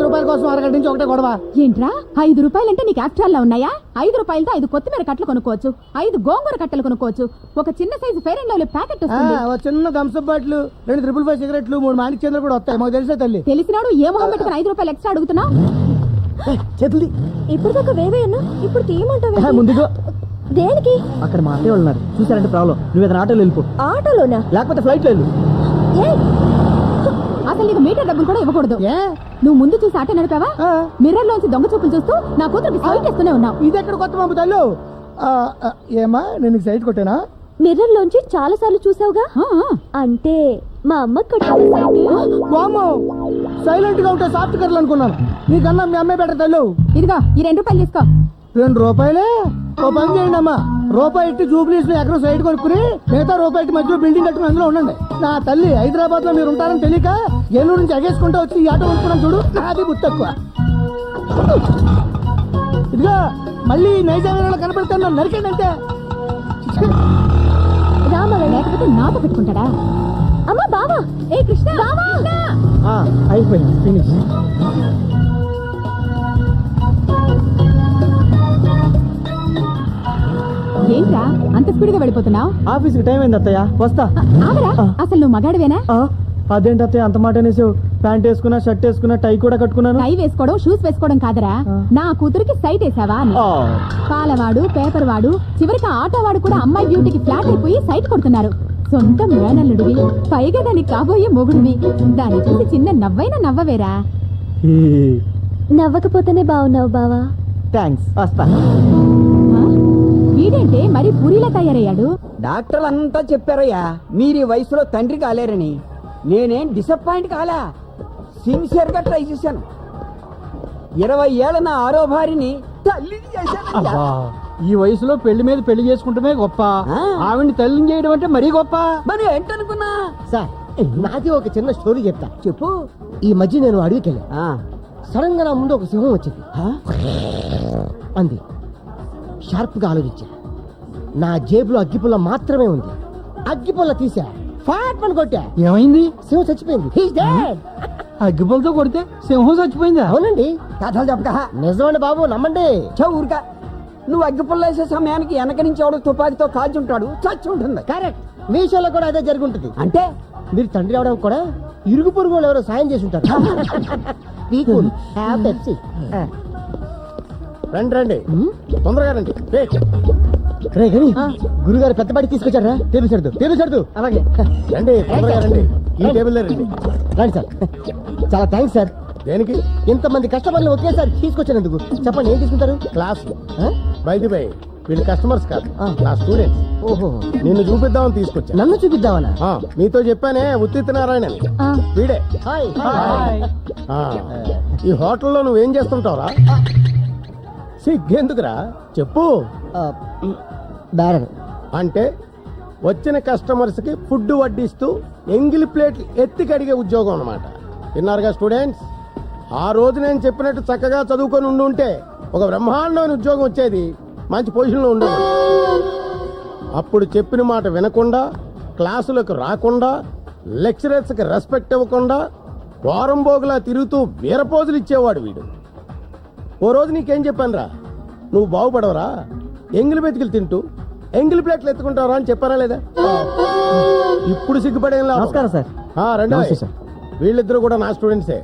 రూపాయల కోసం అరగంట నుంచి ఒకటే గొడవ ఏంట్రా? 5 రూపాయలంటే నీకు యాక్చువల్ లా ఉన్నాయా? 5 రూపాయలతో 5 కొత్తిమీర కట్టలు కొనుక్కోవచ్చు, 5 గోంగూర కట్టలు కొనుక్కోవచ్చు, ఒక చిన్న size fair and lovely packet వస్తుంది, చిన్న థమ్స్అప్ బాటిల్, 2 555 సిగరెట్లు, 3 మాణిక్ చంద్ర కూడా వస్తాయి. మాకు తెలుసా తల్లి. తెలిసినాడు ఏ మొహం పెట్టుకుని 5 రూపాయలు ఎక్స్ట్రా అడుగుతున్నావు? చేతులు ఇప్పుడు దాకా వేవేయను, ఇప్పుడు తీయమంటావు? ముందుగా దేనికి? అక్కడ మా అత్తయ్య ఉన్నారు, చూసారంటే ప్రాబ్లం. నువ్వు ఏదైనా ఆటోలో వెళ్ళిపో. ఆటోలోనా? లేకపోతే ఫ్లైట్ లో వెళ్ళు. అసలు నీకు మీటర్ డబ్బులు కూడా ఇవ్వకూడదు. నువ్వు ముందు చూసి ఆటో నడిపావా? మిర్రర్ లోంచి దొంగ చూపులు చూస్తూ నా కూతురికి సైట్ ఇస్తూనే ఉన్నావు. ఇది ఎక్కడ కొత్త పంపుతాళ్ళు? ఏమా నేను సైట్ కొట్టానా? మిర్రర్ లోంచి చాలా సార్లు చూసావుగా. అంటే మా అమ్మ సైలెంట్ గా ఉంటే సాఫ్ట్ కర్లు అనుకున్నాను. నీకన్నా మీ అమ్మాయి బెటర్ తల్లు. ఇదిగో ఈ 2 రూపాయలు తీసుకో. 2 రూపాయలే? ఓ పని చేయండి అమ్మా, రూపాయి ఇట్టి జూబ్లీస్ లో ఎక్కడో సైడ్ కొనుక్కుని మిగతా రూపాయి ఇట్టి మధ్యలో బిల్డింగ్ కట్టుకుని అందులో ఉండండి. నా తల్లి హైదరాబాద్ లో మీరు ఉంటారని తెలియక ఏలూరు నుంచి ఎగేసుకుంటూ వచ్చి ఈ ఆటో కొనుక్కున్నాం చూడు. నాది బుద్ధి తక్కువ. ఇదిగో మళ్ళీ నైజాం కనపడతాను, నరికండి అంతే. రామగా లేకపోతే నాతో పెట్టుకుంటాడా? అమ్మా బావా, ఏ కృష్ణ బావా. అయిపోయింది, ఫినిష్. ఏంట్రా అంత స్పీడ్ గా వెళ్ళిపోతున్నావు? ఆఫీస్ కి టైం అయింది అత్తయ్య, వస్తా. ఆగరా, అసలు నువ్వు మగాడివేనా? అదేంటి అత్తయ్య అంత మాట అనేసావు? ప్యాంట్ వేసుకున్నా, షర్ట్ వేసుకున్నా, టై కూడా కట్టుకున్నాను. టై వేసుకోవడం, షూస్ వేసుకోవడం కాదరా, నా కూతురికి సైట్ వేసావా అని. పాలవాడు, పేపర్ వాడు, చివరికి ఆటో వాడు కూడా అమ్మాయి బ్యూటీకి ఫ్లాట్ అయిపోయి సైట్ కొడుతున్నారు. సొంత మేనల్లుడివి, పైగా దానికి కాబోయే మొగుడివి. దాన్ని చూసి చిన్న నవ్వైనా నవ్వవేరా? నవ్వకపోతేనే బాగున్నావు బావా. థ్యాంక్స్, వస్తా. వీడేంటే మరి పూరిలా తయారయ్యాడు? డాక్టర్లు అంతా చెప్పారయ్యా మీరు ఈ వయసులో తండ్రి కాలేరని. నేనేం డిసప్పాయింట్ కాలా, సిన్సియర్ గా ట్రై చేశాను. 20 ఏళ్ల నా ఆరో భార్యని తల్లిని చేశాను. ఈ వయసులో పెళ్లి మీద పెళ్లి చేసుకుంటమే గొప్ప, ఆవిడ్ని తల్లిని చేయడం అంటే మరీ గొప్ప. మరి ఏంటనుకున్నా సార్, నాది ఒక చిన్న స్టోరీ చెప్తా. చెప్పు. ఈ మధ్య నేను అడవికెళ్ళా. సడన్ గా నా ముందు ఒక సింహం వచ్చింది. అంది. షార్ప్ గా ఆలోచించా. నా జేబులో అగ్గిపుల్ల మాత్రమే ఉంది. అగ్గిపుల్ల తీసా, ఫాట్ పని కొట్టా. ఏమైంది? సింహం చచ్చిపోయింది. అగ్గిపుల్లతో కొడితే సింహం చచ్చిపోయిందా? అవునండి. కథలు చెప్పక. నిజమండి బాబు, నమ్మండి. ఊరికా నువ్వు అగ్గిపుల్ల వేసే సమయానికి వెనక నుంచి ఎవడో తుపాకితో కాల్చుంటాడు, చచ్చి ఉంటుంది. కరెక్ట్. మీ షోలో కూడా అదే జరుగుంటుంది. అంటే మీరు తండ్రి అవడం కూడా ఇరుగు పొరుగు వాళ్ళు ఎవరో సాయం చేసి ఉంటారు. రండి రండి, తొందరగా రండి. గురుగారు పెద్ద బడి తీసుకొచ్చారా? టేబుల్ సర్దు, టేబుల్ సర్దు. అలాగే రండి, తొందరగా రండి. ఈ టేబుల్ రండి. రండి సార్. చాలా థ్యాంక్స్ సార్. దేనికి? ఇంతమంది కస్టమర్లు ఒకేసారి తీసుకొచ్చినందుకు. చెప్పండి, ఏం తీసుకుంటారు? క్లాస్. బయట బై వీళ్ళు కస్టమర్స్ కాదు, నా స్టూడెంట్స్. ఓహో, నిన్ను చూపిద్దామని తీసుకొచ్చా. నన్ను చూపిద్దామనా? మీతో చెప్పానే ఉత్తినారాయణ అని. వీడే. ఈ హోటల్లో నువ్వేం చేస్తుంటావురా? సిగ్గెందుకురా, చెప్పు. అంటే వచ్చిన కస్టమర్స్ కి ఫుడ్ వడ్డిస్తూ ఎంగిలి ప్లేట్లు ఎత్తి కడిగే ఉద్యోగం అన్నమాట. విన్నారుగా స్టూడెంట్స్? ఆ రోజు నేను చెప్పినట్టు చక్కగా చదువుకొని ఉండుంటే ఒక బ్రహ్మాండమైన ఉద్యోగం వచ్చేది, మంచి పొజిషన్లో ఉండేది. అప్పుడు చెప్పిన మాట వినకుండా, క్లాసులకు రాకుండా, లెక్చరర్స్ కి రెస్పెక్ట్ ఇవ్వకుండా, వారం బోగులా తిరుగుతూ వీరపోజులు ఇచ్చేవాడు వీడు. ఓ రోజు నీకేం చెప్పాను రా, నువ్వు బాగుపడవరా, ఎంగిలి బెతికిలు తింటూ ఎంగిలి ప్లేట్లు ఎత్తుకుంటావరా అని చెప్పారా లేదా? ఇప్పుడు సిగ్గుపడేం లేదు. నమస్కారం సార్. రండి సార్. వీళ్ళిద్దరూ కూడా నా స్టూడెంట్సే.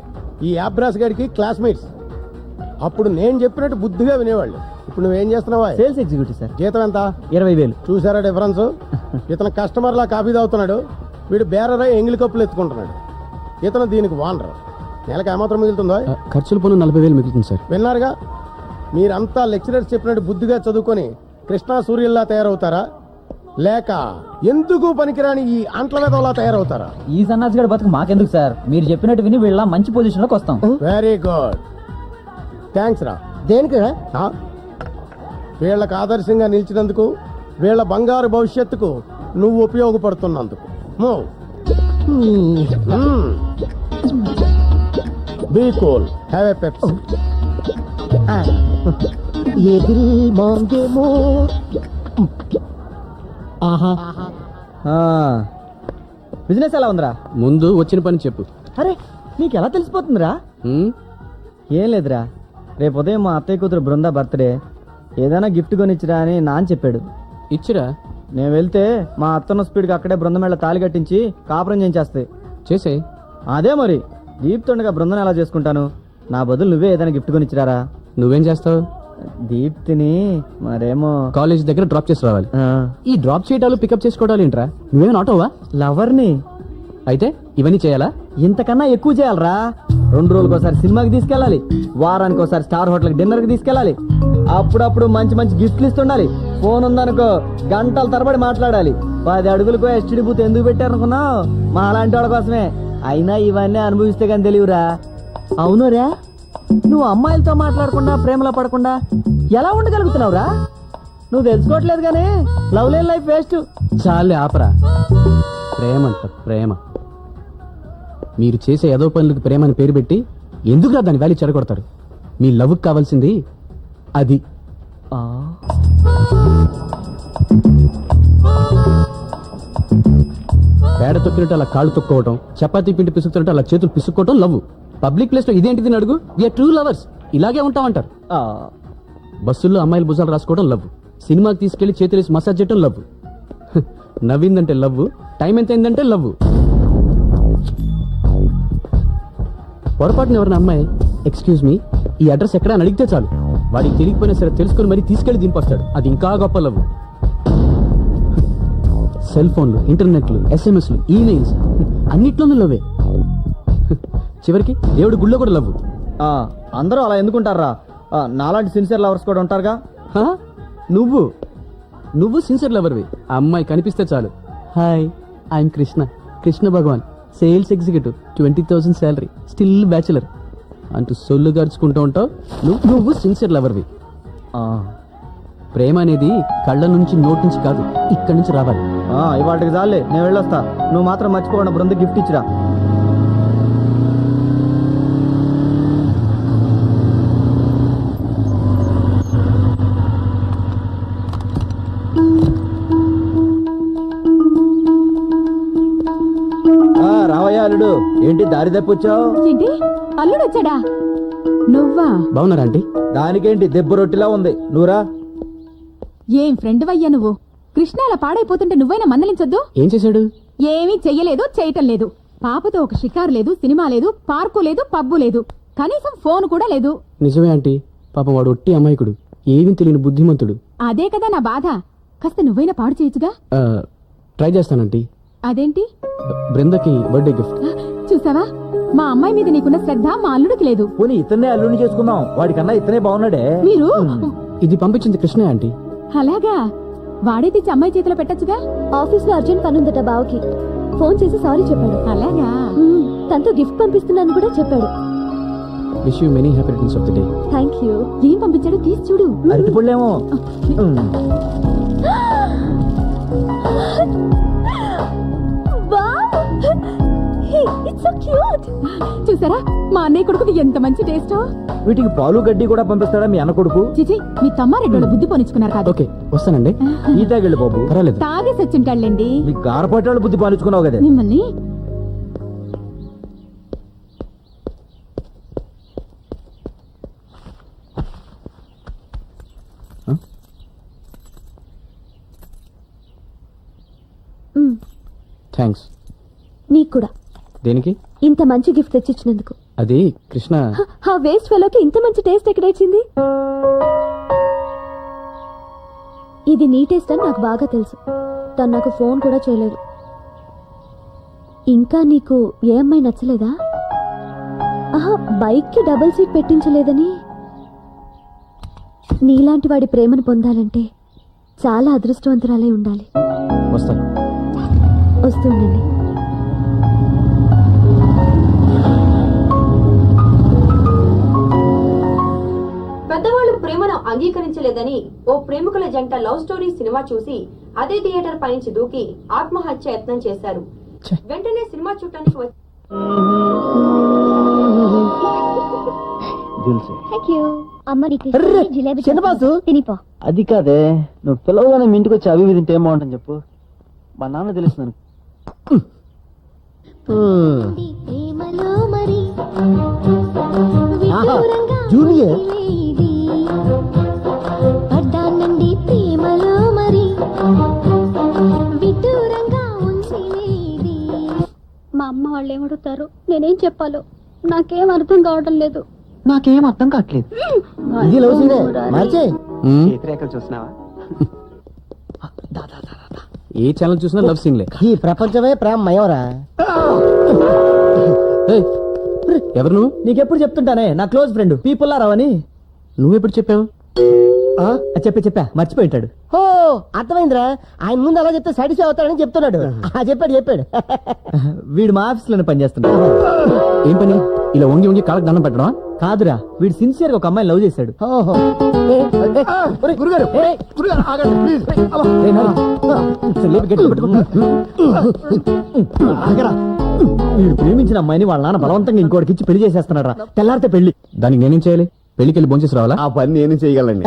ఈ అబ్రాస్ గారికి క్లాస్మేట్స్. అప్పుడు నేను చెప్పినట్టు బుద్ధిగా వినేవాళ్ళు. ఇప్పుడు నువ్వేం చేస్తున్నావా? Sales executive sir. జీతం ఎంత? 20,000. చూసారా డిఫరెన్స్? ఇతను కస్టమర్ లా కాఫీ తాగుతున్నాడు, వీడు బేరరా ఎంగిలి కప్పులు ఎత్తుకుంటున్నాడు. ఇతను దీనికి వానరు. నెలకు ఏమాత్రం మిగులుతుందో? ఖర్చులు పన్ను 40,000 మిగులుతుంది సార్. విన్నారుగా? మీరంతా లెక్చరర్స్ చెప్పినట్టు బుద్ధిగా చదువుకొని కృష్ణా సూర్యుల్లా తయారవుతారా, లేక ఎందుకు పనికిరాని ఈ అంట్ల వెదవలా తయారవుతారా? ఈ సన్నాసిగడ బతుకు మాకెందుకు సార్, మీరు చెప్పినట్టు విని వీళ్ళ మంచి పొజిషన్ లోకి వస్తాం. వెరీ గుడ్, థ్యాంక్స్ రా. దేనికి? వీళ్ళకి ఆదర్శంగా నిలిచినందుకు, వీళ్ళ బంగారు భవిష్యత్తుకు నువ్వు ఉపయోగపడుతున్నందుకు. Be cool, have a Pepsi. ये दिल मांगे मोर. బిజినెస్ ఎలా ఉందిరా? ముందు వచ్చిన పని చెప్పు. అరే నీకు ఎలా తెలిసిపోతుందిరా? ఏం లేదురా, రేపు ఉదయం మా అత్తయ్య కూతురు బృంద బర్త్డే, ఏదైనా గిఫ్ట్ కొనిచ్చిరా అని నాన్న చెప్పాడు. ఇచ్చిరా. నేను వెళ్తే మా అత్తన్న స్పీడ్గా అక్కడే బృందమేళ తాళి కట్టించి కాపురం చేయించేస్తాయి. చేసే. అదే మరి దీప్తుండగా బృందం ఎలా చేసుకుంటాను? నా బదులు నువ్వే ఏదైనా గిఫ్ట్ కొనిచ్చిరారా? నువ్వేం చేస్తావు? దీప్తిని మరేమో కాలేజ్ దగ్గర డ్రాప్ చేసి రావాలి. ఈ డ్రాప్ చేయటాలు పికప్ చేసుకోవడాలు ఏంట్రా? నువ్వేమైనా ఆటోవా? లవర్ని. అయితే ఇవన్నీ చేయాలా? ఇంతకన్నా ఎక్కువ చేయాలరా. 2 రోజులకోసారి సినిమాకి తీసుకెళ్ళాలి, వారానికి ఒకసారి స్టార్ హోటల్కి డిన్నర్ కి తీసుకెళ్ళాలి, అప్పుడప్పుడు మంచి మంచి గిఫ్ట్లు ఇస్తుండాలి. ఫోన్ ఉందనుకో గంటల తరబడి మాట్లాడాలి. 10 అడుగులకు ఎస్టీడీ బూత్ ఎందుకు పెట్టారనుకున్నావు? మా అలాంటి వాళ్ళ కోసమే. అయినా ఇవన్నీ అనుభవిస్తే కానీ తెలియరా. అవునురా, నువ్వు అమ్మాయిలతో మాట్లాడకుండా ప్రేమలో పడకుండా ఎలా ఉండగలుగుతున్నావురా? నువ్వు తెలుసుకోవట్లేదు కానీ లవ్ లేని లైఫ్ వేస్ట్. చాలే ఆపరా. ప్రేమ అంట ప్రేమ. మీరు చేసే ఏదో పనులకు ప్రేమ అని పేరు పెట్టి ఎందుకురా దాని వాల్యూ చెడగొడతారు? మీ లవ్కి కావాల్సింది అది. పేడ తొక్కినట్టు అలా కాళ్ళు తొక్కోవటం, చపాతీ పిండి పిసుకుతున్నట్టు అలా చేతులు పిసుక్కోవటం లవ్. పబ్లిక్ ప్లేస్ లో ఇదేంటిది అడుగు. వీఆర్ ట్రూ లవర్స్, ఇలాగే ఉంటామంటారు. బస్సుల్లో అమ్మాయిల భుజాలు రాసుకోవడం లవ్, సినిమాకి తీసుకెళ్లి చేతులేసి మసాజ్ చేయడం లవ్. నవ్విందంటే లవ్, టైం ఎంత అయిందంటే లవ్. పొరపాటున ఎవరిన అమ్మాయి ఎక్స్క్యూజ్ మీ ఈ అడ్రస్ ఎక్కడ అని అడిగితే చాలు, వాడికి తెలియకపోయినా సరే తెలుసుకొని మరీ తీసుకెళ్లి దింపొస్తాడు. అది ఇంకా గొప్ప లవ్. సెల్ ఫోన్లు, ఇంటర్నెట్లు, ఎస్ఎంఎస్లు, ఈమెయిల్స్ అన్నిట్లోనూ లవ్వే. చివరికి దేవుడి గుళ్ళో కూడా లవ్. అందరూ అలా ఎందుకుంటారా? నాలాంటి సిన్సియర్ లవర్స్ కూడా ఉంటారుగా. నువ్వు సిన్సియర్ లవర్వి. ఆ అమ్మాయి కనిపిస్తే చాలు, hi I'm Krishna, Krishna Bhagavan, sales executive, 20,000 salary, still bachelor అంటూ సొల్లు గడుచుకుంటూ ఉంటావు. నువ్వు సిన్సియర్ లవర్వి. ప్రేమ అనేది కళ్ళ నుంచి నోటి నుంచి కాదు, ఇక్కడి నుంచి రావాలి. ఇవాటికి చాలే, నేను వెళ్ళొస్తా. నువ్వు మాత్రం మర్చిపోకుండా బృంద గిఫ్ట్ ఇచ్చిరా. రావయ్యా అల్లుడు, ఏంటి దారి తప్పొచ్చావు? ఏంటి అల్లుడు వచ్చాడా? నువ్వా? బాగున్నారా ఆంటీ? దానికేంటి దెబ్బ రొట్టిలా ఉంది, నువ్వురా. ఏం ఫ్రెండ్ వయ్యా నువ్వు? కృష్ణ అలా పాడైపోతుంటే నువ్వైనా మందలించొద్దు. ఏం చేశాడు? ఏమీ చెయ్యలేదు, చేయటం లేదు. పాపతో ఒక షికారు లేదు, సినిమా లేదు, పార్కు లేదు, పబ్బు లేదు, కనీసం ఫోన్ కూడా లేదు. నిజమే ఆంటీ, పాపం వాడు ఒట్టి అమాయకుడు, ఏమీ తెలియని బుద్ధిమంతుడు. అదే కదా నా బాధ. కాస్త నువ్వైనా పాడు చేయొచ్చుగా. ట్రై చేస్తానంటీ. అదేంటి? బృందకి బర్త్డే గిఫ్ట్. చూసావా, మా అమ్మాయి మీద నీకున్న శ్రద్ధ మా అల్లుడికి లేదు. పోనీ ఇతన్నే అల్లుడిని చేసుకుందాం, వాడికన్నా ఇతనే బాగున్నాడే. మీరు ఇది పంపించింది కృష్ణ ఆంటీ. అలాగా? వాడే తెచ్చి అమ్మాయి చేతిలో పెట్టచ్చుగా. ఆఫీస్ లో అర్జెంట్ పని ఉందట బావకి, ఫోన్ చేసి సారీ చెప్పాడు. అలాగా? తనతో గిఫ్ట్ పంపిస్తున్నాను కూడా చెప్పాడు. Wish you many happy returns of the day. Thank you. ఏం పంపించాడో తీసి చూడు. అరటిపళ్ళేమో. చూసారా మా అన్నయ్య కొడుకుది ఎంత మంచి టేస్ట్. వీటికి పాలు గడ్డి కూడా పంపిస్తాడా మీ అన్న కొడుకు? చిచి, మీ తమ్మారెడ్డోళ్ళు బుద్ధి పోనిచ్చుకున్నారు కాదు. ఓకే వస్తానండి. ఈ తాగిళ్ళు బాబు, పర్వాలేదు. తాగేసి వచ్చింటాళ్ళండి. మీ గారపట్టాళ్ళు బుద్ధి పాలించుకున్నావు కదా. మిమ్మల్ని థ్యాంక్స్. నీకు కూడా. దేనికి? ఇంత మంచి గిఫ్ట్ తెచ్చిచ్చినందుకు. అది కృష్ణ. ఆ వేస్ట్ ఫెలోకి ఇంత మంచి టేస్ట్ ఎక్కడొచ్చింది? ఇది నీ టేస్ట్ అని నాకు బాగా తెలుసు. తను నాకు ఫోన్ కూడా చేయలేదు. ఇంకా నీకు ఏ అమ్మాయి నచ్చలేదా? బైక్ కి డబుల్ సీట్ పెట్టించలేదని. నీలాంటి వాడి ప్రేమను పొందాలంటే చాలా అదృష్టవంతురాలే ఉండాలి. వస్తాను. వస్తుండండి. పెద్దవాళ్లు ప్రేమను అంగీకరించలేదని ఓ ప్రేమికుల జంట లవ్ స్టోరీ సినిమా చూసి అదే థియేటర్ పైనుంచి దూకి ఆత్మహత్య యత్నం చేశారు. వెంటనే సినిమా చూడటానికి అది కాదే, నువ్వు పిల్లగానే మీ ఇంటికి వచ్చి అవి తింటే ఏమో అంటాను చెప్పు. మా నాన్న తెలుస్తున్నాను. ప్రేమలో మరి ఆహా, జూనియర్ పడ్డానండి ప్రేమలో మరి విడ్డూరంగా ఉంచిలేది. మా అమ్మ వాళ్ళు ఏమడుగుతారు, నేనేం చెప్పాలో నాకేం అర్థం కావడం లేదు. నాకేం అర్థం కావట్లేదు. ఇది లవ్ సీనే మార్చే. చేతిరేఖలు చూసినావా? ఏ ఛానల్ చూసినా లవ్ సీన్లే. ఈ ప్రపంచమే ప్రేమమయవరా. ఏయ్, ఎవరు నువ్వు? నీకెప్పుడు చెప్తుంటానే నా క్లోజ్ ఫ్రెండ్ పీపుల్లారావు అని. నువ్వెప్పుడు చెప్పావు? చెప్పా మర్చిపోయింటాడు. ఓ అర్థమైందిరా, ఆయన ముందు అలా చెప్తే సాటిస్ఫై అవుతాడని చెప్తున్నాడు. చెప్పాడు. వీడు మా ఆఫీస్ లోనే పనిచేస్తున్నాడు. ఏం పని? ఇలా వంగి వంగి కాళ్ళకి దండం పెట్టడం? కాదురా, వీడు సిన్సియర్ గా ఒక అమ్మాయిని లవ్ చేశాడు. ఓహో. గురుగారు ఆగండి ప్లీజ్. వీడు ప్రేమించిన అమ్మాయిని వాళ్ళ నాన్న బలవంతంగా ఇంకోటికి ఇచ్చి పెళ్లి చేసేస్తున్నాడు. తెల్లారితే పెళ్లి. దానికి నేనేం చేయాలి? పెళ్లికెళ్ళి భోంచేసి రావాలా? ఆ పని నేను చేయగలండి.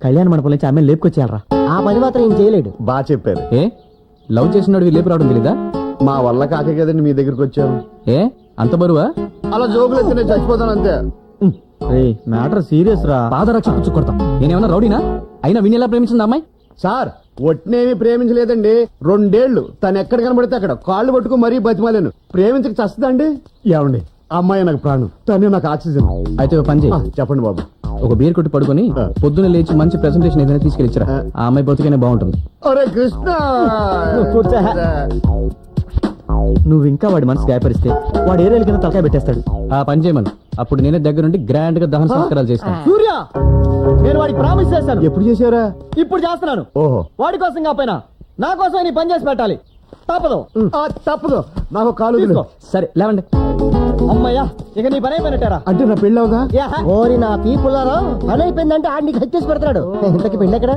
కళ్యాణ మండపం నుంచి ఆమె లేపుకొచ్చేయాలరా. ఆ పని మాత్రం ఏం చేయలేడు. బాగా చెప్పారు. ఏ లవ్ చేసినాడు లేపు రావడం తెలీదా? మా వల్ల కాకే కదండి మీ దగ్గరికి వచ్చాను. ఏ అంత బరువా? అలా జోకులు అయితే నేను చచ్చిపోతాను అంతే. మ్యాటర్ సీరియస్ రా. పాదరక్ష పుచ్చు కొడతాం. నేనేమన్నా రౌడీనా? అయినా విని ఎలా ప్రేమించింది అమ్మాయి? సార్ ఒట్నేమి ప్రేమించలేదండి. 2 ఏళ్లు తను ఎక్కడ కనబడితే అక్కడ కాళ్ళు పట్టుకు మరీ బతిమాలేను. ప్రేమించక చస్తుందండి. ఏమండి, అమ్మాయి నాకు ప్రాణం, తనే నాకు ఆక్సిజన్. అయితే ఒక పని చేయి. చెప్పండి బాబు. ఒక బీర్ కొట్టి పడుకొని పొద్దున్న లేచి మంచి ప్రెసెంటేషన్ ఏదైనా తీసుకెళ్ళిచ్చరా. ఆ అమ్మాయి బతికనే బాగుంటుంది. అరే కృష్ణ, కూర్చో. నువ్వు ఇంకా వాడి మనసు గాయపరిస్తే వాడు ఏరేళ్ళ కింద తలకాయ పెట్టేస్తాడు. ఆ పని చేయమను. అప్పుడు నేనే దగ్గరుండి గ్రాండ్ గా దహన సంస్కారాలు చేస్తాను. సూర్య, నేను వాడికి ప్రామిస్ చేశాను. ఎప్పుడు చేశారా? ఇప్పుడు చేస్తున్నాను. ఓహో, వాడి కోసం కాకపోయినా నా కోసం నీ పని చేసి పెట్టాలి. తప్పదు. తప్పదు. నాకు కాలు వదిలు. తీసుకో. సరే లేవండి. అమ్మయ్యా, ఇక నీ పని అయిపోయినట్టారా? అంటే నా పెళ్ళి అవుదా? ఓరి నా పీపుల్లారో, పని అయిపోయిందంటే ఆడి నీకు హత్యేసి పెడతాడు. ఇంతకి పెళ్ళి ఎక్కడ?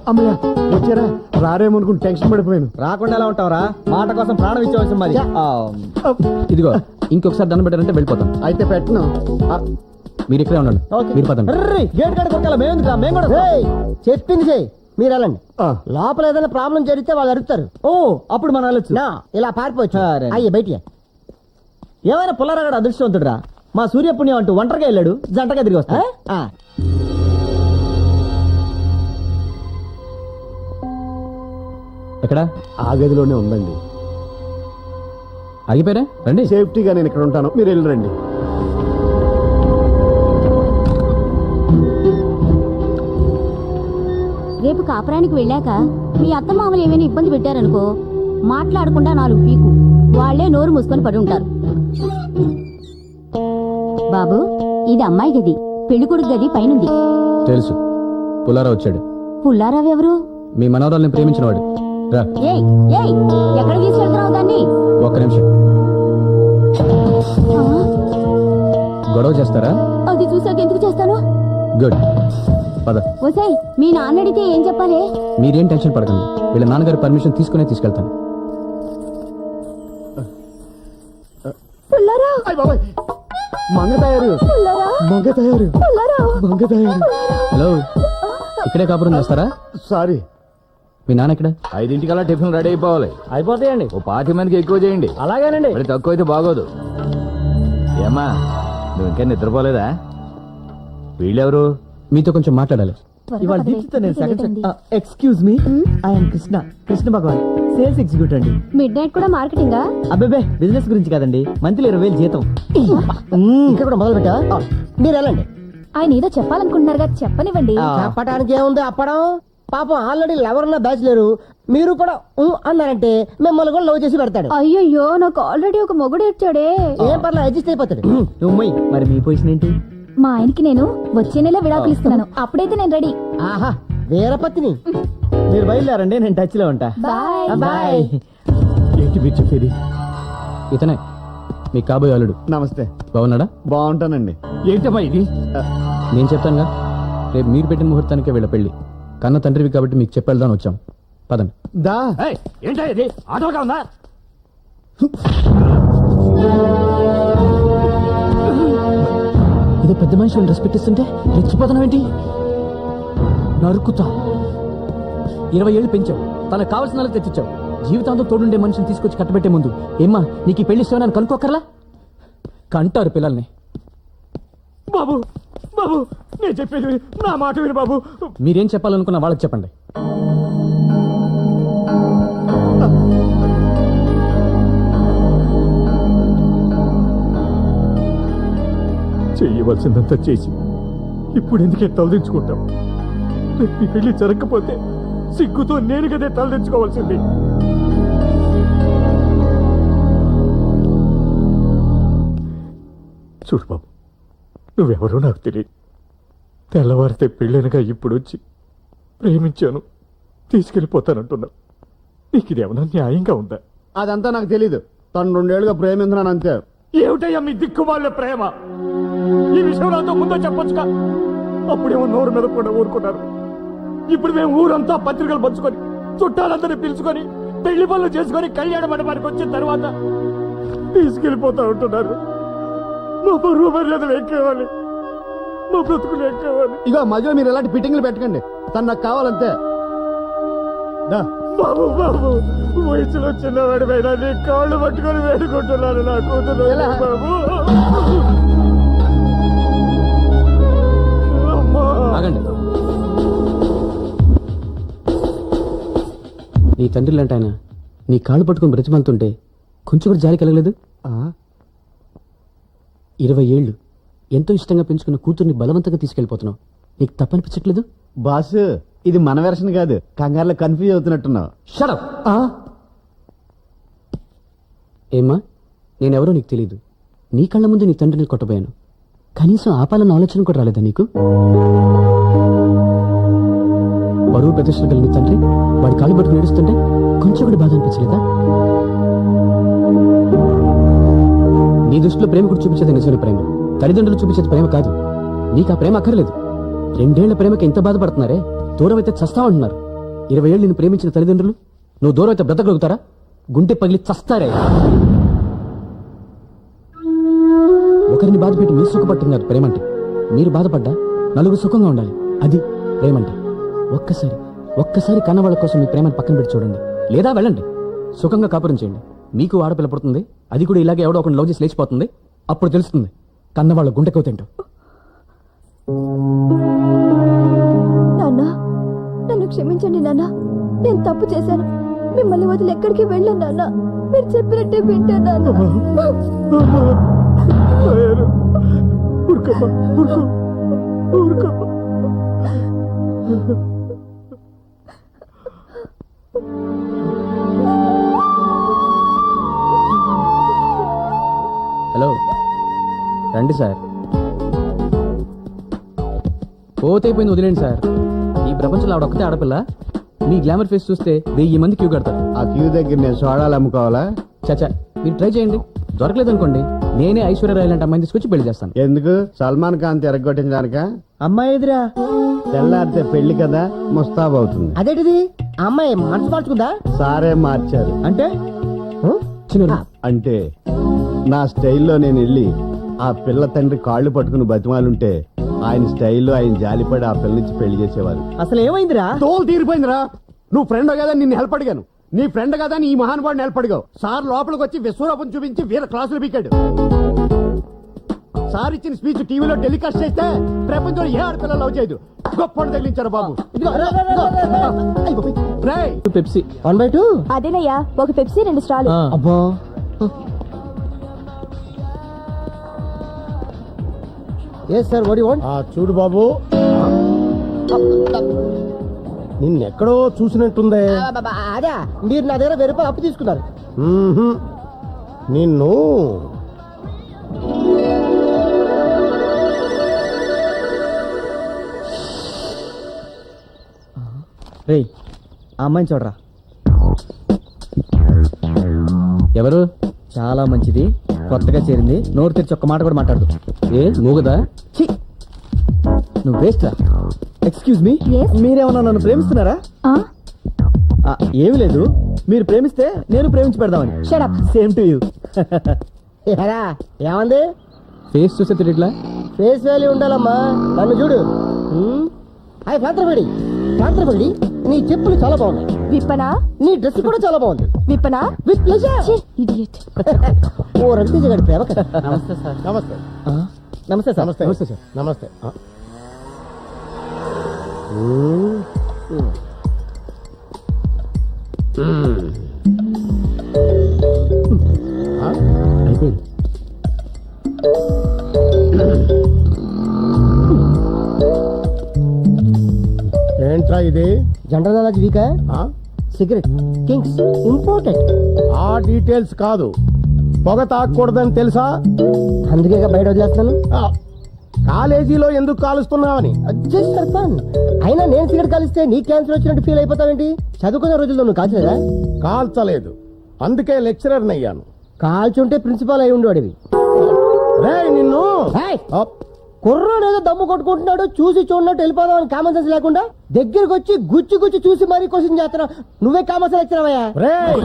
అమ్మయ్య వచ్చారా? రారేమనుకుని టెన్షన్ పడిపోయాను. రాకుండా ఎలా ఉంటావురా? మాట కోసం ప్రాణం ఇచ్చేవాల్సి మరి. ఇదిగో ఇంకొకసారి దండం పెట్టారంటే వెళ్ళిపోతాం. అయితే పెట్టను. మీరు ఇక్కడే ఉండండి. మీరు పదండి. గేట్ కాడ కొట్టాల. మేము కూడా ఏయ్, చెప్పింది చెయ్యి, మీరు వెళ్ళండి. లోపల ఏదైనా ప్రాబ్లం జరిగితే వాళ్ళు అడుగుతారు. ఓ అప్పుడు మనం వెళ్ళొచ్చు. నా ఇలా పారిపోవచ్చు. సరే. అయ్యే బయటికి. ఏమైనా పుల్లారాగడ అదృష్టవంతుడురా. మా సూర్యపుణ్యం అంటూ ఒంటరిగా వెళ్ళాడు, జంటగా తిరిగి వస్తా. ఎక్కడ? ఆ గదిలోనే ఉందండి. ఆగిపోయారా? రండి. సేఫ్టీగా నేను ఇక్కడ ఉంటాను, మీరు వెళ్ళి రండి. రేపు కాపురానికి వెళ్ళాక మీ అత్త మామలు ఏమైనా ఇబ్బంది పెట్టారనుకో, మాట్లాడకుండా 4 పీకు, వాళ్లే నోరు మూసుకొని పడి ఉంటారు. బాబు, ఇది అమ్మాయి గది, పెళ్లి కొడుకు గది పైనుంది. తెలుసు. పుల్లారావు వచ్చాడు. పుల్లారావు ఎవరు? మీ మనవరాల్ని ప్రేమించిన వాడు. రా. ఏయ్ ఏయ్, ఎక్కడ తీసుకెళ్తున్నావు దాన్ని? ఒక్క నిమిషం. గొడవ చేస్తారా? అది చూసాక ఎందుకు చేస్తాను? గుడ్. పద. ఓసాయ్, మీ నాన్న అడిగితే ఏం చెప్పాలి? మీరేం టెన్షన్ పడకండి. వీళ్ళ నాన్నగారి పర్మిషన్ తీసుకునే తీసుకెళ్తాను. మంగ తయారు. హలో, ఇక్కడే కాపురం చేస్తారా? సారీ, మీ నాన్న ఇక్కడ? 5 టిఫిన్ రెడీ అయిపోవాలి. అయిపోతాయండి. ఓ 20 మందికి ఎక్కువ చేయండి. అలాగేనండి. మరి తక్కువ అయితే బాగోదు. ఏమ్మా, నువ్వు ఇంకా నిద్రపోలేదా? వీళ్ళెవరు? మీతో కొంచెం మాట్లాడాలి. ఇవాళ దీప్తితో నేను second. Excuse me, I'm Krishna Bhagavan, sales executive అండి. మిడ్ నైట్ కూడా మార్కెటింగా? అబ్బే, బిజినెస్ గురించి కాదండి. మంత్లీ 20,000 జీతం. ఇంకా కూడా మొదలు పెట్టా. మీరు వెళ్ళండి. ఆయన ఏదో చెప్పాలనుకుంటున్నారుగా, చెప్పనివ్వండి. చెప్పడానికి ఏముంది అప్పడం. పాపం ఆల్రెడీ లవర్ ఉన్న బ్యాచ్ లేరు. మీరు కూడా అన్నారంటే మిమ్మల్ని కూడా లవ్ చేసి పెడతాడు. అయ్యయ్యో, నాకు ఆల్రెడీ ఒక మొగుడు ఇచ్చాడే. ఏం పర్లేదు, అడ్జస్ట్ అయిపోతాడు. నువ్వు మరి మీ పొజిషన్ ఏంటి? మా ఆయనకి నేను వచ్చే నెల విడాకులు ఇస్తున్నాను. అప్పుడైతే నేను రెడీ. ఆహా, వీరపత్ని. మీరు బయలుదేరండి, నేను టచ్ లో ఉంటా. బాయ్. బాయ్. ఏంటి మీరు చెప్పేది? ఇతనే మీ కాబోయే అల్లుడు. నమస్తే. బాగున్నాడా? బాగుంటానండి. ఏంటమ్మా ఇది? నేను చెప్తానుగా, రేపు మీరు పెట్టిన ముహూర్తానికే వీళ్ళ పెళ్లి. కన్న తండ్రివి కాబట్టి మీకు చెప్పేద్దామని వచ్చాం. పదండి. దా. ఏంటో ఇది ఆటోగా ఉందా? ఇదే పెద్ద మనుషులను రెస్పెక్ట్ ఇస్తుంటే రెచ్చిపోతున్నావేంటి? నరుకుతా. 20 ఏళ్ళు పెంచావు, తనకు కావాల్సిన తెచ్చిచ్చావు. జీవితాంతో తోడుండే మనిషిని తీసుకొచ్చి కట్టబెట్టే ముందు ఏమ్మా నీకు ఈ పెళ్లి ఇష్టమని కనుక్కోకర్లా? కంటారు పిల్లల్ని. బాబు బాబు నేను చెప్పేది నా మాట విను బాబు. మీరేం చెప్పాలనుకున్న వాళ్ళకి చెప్పండి. చెయ్యవలసిందంతా చేసి ఇప్పుడు ఎందుకే తలదించుకుంటాం? రేపు పెళ్లి జరగకపోతే సిగ్గుతో నేను కదే తలదించుకోవాల్సింది. చూడు బాబు, నువ్వెవరో నాకు తెలియదు. తెల్లవారితే పెళ్ళైనగా ఇప్పుడు వచ్చి ప్రేమించాను తీసుకెళ్ళిపోతానంటున్నావు. నీకు ఇదేమన్నా న్యాయంగా ఉందా? అదంతా నాకు తెలీదు. తను 2 ఏళ్ళుగా ప్రేమించున్నాను అంతే. ఏమిటయ్యా మీ దిక్కుమాల ప్రేమ? ఈ విషయం నాతో ముందే చెప్పొచ్చుగా. అప్పుడేమో నోరు మీద కూడా ఊరుకున్నారు. ఇప్పుడు మేము ఊరంతా పత్రికలు పంచుకొని చుట్టాలందరినీ పిలుచుకొని పెళ్లి పనులు చేసుకొని కళ్యాణ మండపానికి వచ్చిన తర్వాత తీసుకెళ్లిపోతా ఉంటున్నారు. మా పరువు మర్యాదలు ఎక్కేవాలి, మా బ్రతుకులు ఎక్కేవాలి. ఇక మధ్యలో మీరు ఎలాంటి ఫిట్టింగ్లు పెట్టకండి. తను నాకు కావాలంతే. బాబు బాబు, వయసులో చిన్నవాడి పైన నీ కాళ్ళు పట్టుకొని వేడుకుంటున్నాను నా కూతురు. బాబు ఆగండి. నీ తండ్రి లాంటి ఆయన నీ కాళ్ళు పట్టుకుని బ్రతిమాలుతుంటే కొంచెం కూడా జాలి కలగలేదు? 20 ఏళ్ళు ఎంతో ఇష్టంగా పెంచుకున్న కూతుర్ని బలవంతంగా తీసుకెళ్లిపోతున్నావు. నీకు తప్పనిపించట్లేదు? బాస్, ఇది మన వెర్షన్ కాదు. కంగారులో కన్ఫ్యూజ్ అవుతున్నట్టున్నావు. షడప్. ఏమ్మా, నేనెవరో నీకు తెలియదు. నీ కళ్ళ ముందు నీ తండ్రిని కొట్టబోయాను. కనీసం ఆపాలన్న ఆలోచన కూడా రాలేదా నీకు? బరువు ప్రతిష్టలు కలిగిన తండ్రి వాడి కాళ్ళు పట్టుకుని ఏడుస్తుంటే కొంచెం కూడా బాధ అనిపించలేదా? నీ దృష్టిలో ప్రేమ కూడా చూపించేది నిజమైన ప్రేమ, తల్లిదండ్రులు చూపించేది ప్రేమ కాదు. నీకు ఆ ప్రేమ అక్కర్లేదు. 2 ఏళ్ల ప్రేమకి ఎంత బాధపడుతున్నారే. దూరం అయితే చస్తావంటున్నారు. 20 ఏళ్ళు నిన్ను ప్రేమించిన తల్లిదండ్రులు నువ్వు దూరం అయితే బ్రతకగలుగుతారా? గుండె పగిలి చస్తారే. ఒకరిని బాధ పెట్టి మీరు సుఖపడుతున్నారు ప్రేమంటే. మీరు బాధపడ్డా నలుగురు సుఖంగా ఉండాలి. అది ప్రేమంటే. ఒక్కసారి కన్నవాళ్ళ కోసం మీ ప్రేమను పక్కన పెట్టి చూడండి. లేదా వెళ్ళండి, సుఖంగా కాపురం చేయండి. మీకు ఆడపిల్ల పుడుతుంది, అది కూడా ఇలాగే ఎవడో ఒకటి లవ్ చేసి లేచిపోతుంది. అప్పుడు తెలుస్తుంది కన్నవాళ్ళ గుండెకో తింటూ. నాన్న, నన్ను క్షమించండి నాన్న. నేను తప్పు చేశాను. మిమ్మల్ని వదిలి ఎక్కడికి వెళ్ళాను నాన్న. మీరు చెప్పినట్టే వింటాను నాన్న. హలో, రండి సార్. పోతైపోయింది, వదిలేండి సార్. ఈ ప్రపంచంలో ఆవిడొక్కతే ఆడపిల్ల. మీ గ్లామర్ ఫేస్ చూస్తే 1000 మంది క్యూ కడతారు. ఆ క్యూ దగ్గర నేను సోడాలు అమ్ముకోవాలా? చచ్చా, మీరు ట్రై చేయండి. దొరకలేదనుకోండి, నేనే ఐశ్వర్యరాయ్ లాంటి అమ్మాయిని తీసుకొచ్చి పెళ్లి చేస్తాను. ఎందుకు? సల్మాన్ ఖాన్ ఎరగొట్టించడానిక? అమ్మాయి ఎదురా తెల్లారితే పెళ్లి కదా, ముస్తాబ్ అవుతుంది. అదేంటిది? అమ్మాయి మనసు మార్చుకుందా? సారే మార్చారు. అంటే అంటే నా స్టైల్లో నేను వెళ్ళి ఆ పిల్ల తండ్రి కాళ్ళు పట్టుకుని బతిమాలుంటే ఆయన స్టైల్లో ఆయన జాలిపడి ఆ పిల్ల నుంచి పెళ్లి చేసేవారు. అసలు ఏమైందిరా? తోలు తీరిపోయిందిరా. నువ్వు ఫ్రెండ్ కదా నిన్ను హెల్ప్ అడిగాను. నీ ఫ్రెండ్ కదా ఈ మహానుభావుని హెల్ప్ అడిగావు. సార్ లోపలికి వచ్చి విశ్వరూపం చూపించి వీర క్లాసులు పీకాడు. సార్ ఇచ్చిన స్పీచ్ టీవీలో టెలికాస్ట్ చేస్తే ప్రపంచంలో ఏ ఆడపిల్ల లవ్ చేయదు. గొప్ప తగిలించారు బాబు. పెప్సీ 1/2. అదేనయ్యా, ఒక పెప్సీ 2 స్ట్రాలు. అబ్బా, సార్ వాట్ యు వాంట్? చూడు బాబు, నిన్నెక్కడో చూసినట్టుందే. అదే, మీరు నా దగ్గర 1000 రూపాయలు అప్పు తీసుకున్నారు. నిన్ను రేయ్, ఆ అమ్మాయిని చూడరా. ఎవరు? చాలా మంచిది, కొత్తగా చేరింది. నోరు తెరిచి ఒక్క మాట కూడా మాట్లాడదు. ఏ మూగదా? నువ్వు వేస్ట్ రా. Excuse me, Yes? మీరేమన్నా నన్ను ప్రేమిస్తున్నారా? ఏమి లేదు, మీరు ప్రేమిస్తే నేను ప్రేమించి పెడదామని. Shut up. Same to you. ఏమంది? ఫేస్ చూస్తే తిరిగిట్లా? ఫేస్ వాల్యూ ఉండాలమ్మా. నన్ను చూడు. హాయ్ పాత్రపడి నీ చెప్పులు చాలా బాగున్నాయి. విప్పనా? నీ డ్రెస్ కూడా చాలా బాగుంది. విప్పనా? With pleasure. ఇడియట్. ఓ రవితేజ గారి ప్రేమ కథ. నమస్తే సార్. నమస్తే. నమస్తే సార్. నమస్తే. నమస్తే సార్. నమస్తే. అయిపోయింది. ఏంట్రా ఇది? జనరల్ నాలెడ్జ్ వీకా? ఆ? Cigarette kings important. ఆ డీటెయిల్స్ కాదు, పొగ తాగకూడదని తెలుసా? అందుకే బయట వదిలేస్తాను. ఆ, కాలేజీలో ఎందుకు కాలుస్తున్నావని. Just for fun. అయినా నేను సిగరెట్ కాలిస్తే నీ క్యాన్సర్ వచ్చినట్టు ఫీల్ అయిపోతావేంటి? చదువుకున్న రోజుల్లో నువ్వు కాల్చలేదా? కాల్చలేదు, అందుకే లెక్చరర్ అయ్యాను. కాల్చుంటే ప్రిన్సిపాల్ అయి ఉండేవాడివి. రేయ్ నిన్ను. అప్. కుర్రోడు ఏదో దమ్ము కొట్టుకుంటున్నాడు, చూసి చూడనట్టు వెళ్ళిపోదాం అని కామన్ సెన్స్ లేకుండా దగ్గరకు వచ్చి గుచ్చి గుచ్చి చూసి మరీ క్వశ్చన్ చేస్తున్నావు. నువ్వే కామన్ సెన్స్ వచ్చినావయ్యా. రేయ్